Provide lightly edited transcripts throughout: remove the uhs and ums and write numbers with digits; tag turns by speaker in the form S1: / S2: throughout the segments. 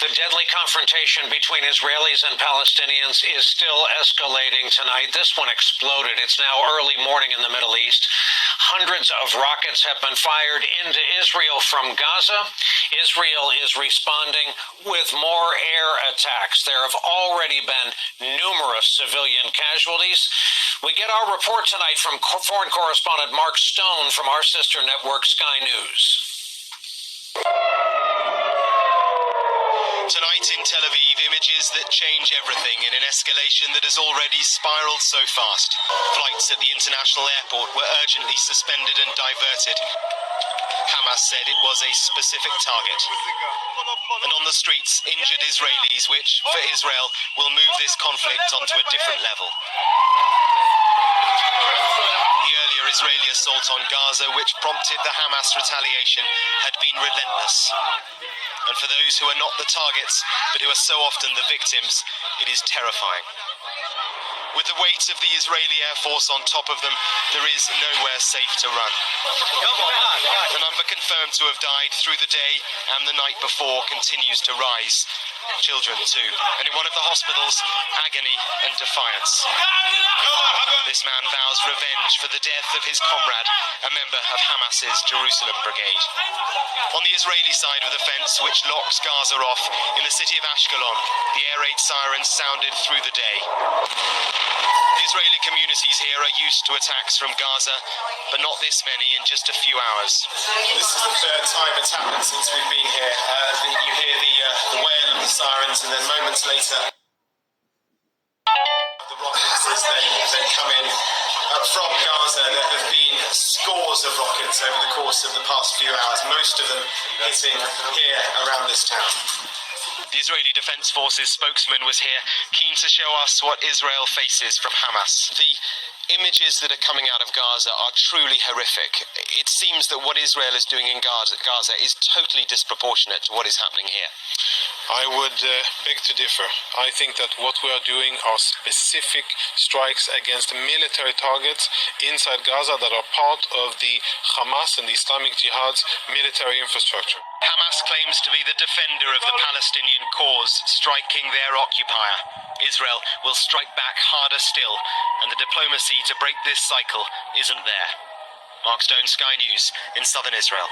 S1: The deadly confrontation between Israelis and Palestinians is still escalating tonight. This one exploded. It's now early morning in the Middle East. Hundreds of rockets have been fired into Israel from Gaza. Israel is responding with more air attacks. There have already been numerous civilian casualties. We get our report tonight from foreign correspondent Mark Stone from our sister network, Sky News.
S2: Tonight in Tel Aviv, images that change everything in an escalation that has already spiraled so fast. Flights at the international airport were urgently suspended and diverted. Hamas said it was a specific target. And on the streets, injured Israelis, which, for Israel, will move this conflict onto a different level. The earlier Israeli assault on Gaza, which prompted the Hamas retaliation, had been relentless. And for those who are not the targets, but who are so often the victims, it is terrifying. With the weight of the Israeli Air Force on top of them, there is nowhere safe to run. The number confirmed to have died through the day and the night before continues to rise. Children too. And in one of the hospitals, agony and defiance. This man vows revenge for the death of his comrade, a member of Hamas's Jerusalem Brigade. On the Israeli side of the fence, which locks Gaza off, in the city of Ashkelon, the air raid sirens sounded through the day. The Israeli communities here are used to attacks from Gaza, but not this many in just a few hours.
S3: This is the third time it's happened since we've been here. You hear the wail of the sirens, and then moments later, the rockets as they come in. From Gaza, there have been scores of rockets over the course of the past few hours, most of them hitting here around this town.
S2: The Israeli Defense Forces spokesman was here, keen to show us what Israel faces from Hamas. The images that are coming out of Gaza are truly horrific. It seems that what Israel is doing in Gaza is totally disproportionate to what is happening here.
S4: I would beg to differ. I think that what we are doing are specific strikes against military targets inside Gaza that are part of the Hamas and the Islamic Jihad's military infrastructure.
S2: Hamas claims to be the defender of the Palestinian cause, striking their occupier. Israel will strike back harder still, and the diplomacy to break this cycle isn't there. Mark Stone, Sky News, in southern Israel.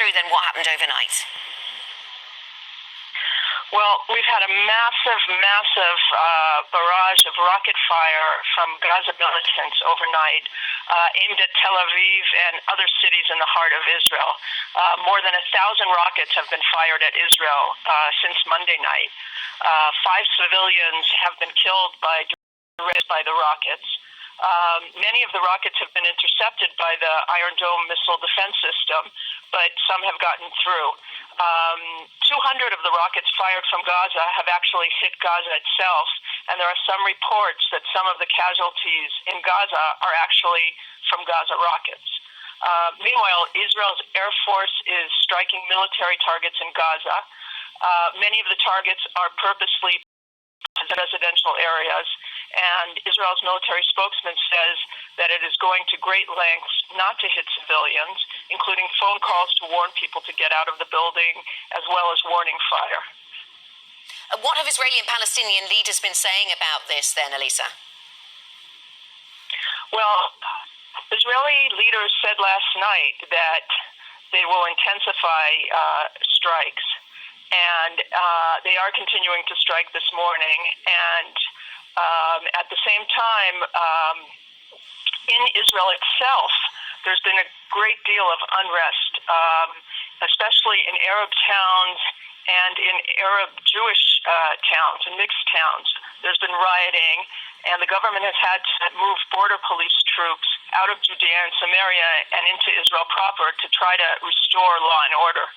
S5: through then what happened overnight.
S6: Well, we've had a massive barrage of rocket fire from Gaza militants overnight, aimed at Tel Aviv and other cities in the heart of Israel. More than 1,000 rockets have been fired at Israel since Monday night. 5 civilians have been killed by the rockets. Many of the rockets have been intercepted by the Iron Dome missile defense system, but some have gotten through. 200 of the rockets fired from Gaza have actually hit Gaza itself, and there are some reports that some of the casualties in Gaza are actually from Gaza rockets. Meanwhile, Israel's Air Force is striking military targets in Gaza. Many of the targets are purposely residential areas, and Israel's military spokesman says that it is going to great lengths not to hit civilians, including phone calls to warn people to get out of the building, as well as warning fire.
S5: What have Israeli and Palestinian leaders been saying about this then, Elisa?
S6: Well, Israeli leaders said last night that they will intensify strikes, and they are continuing to strike this morning. And at the same time, in Israel itself, there's been a great deal of unrest, especially in Arab towns and in Arab Jewish towns and mixed towns. There's been rioting, and the government has had to move border police troops out of Judea and Samaria and into Israel proper to try to restore law and order.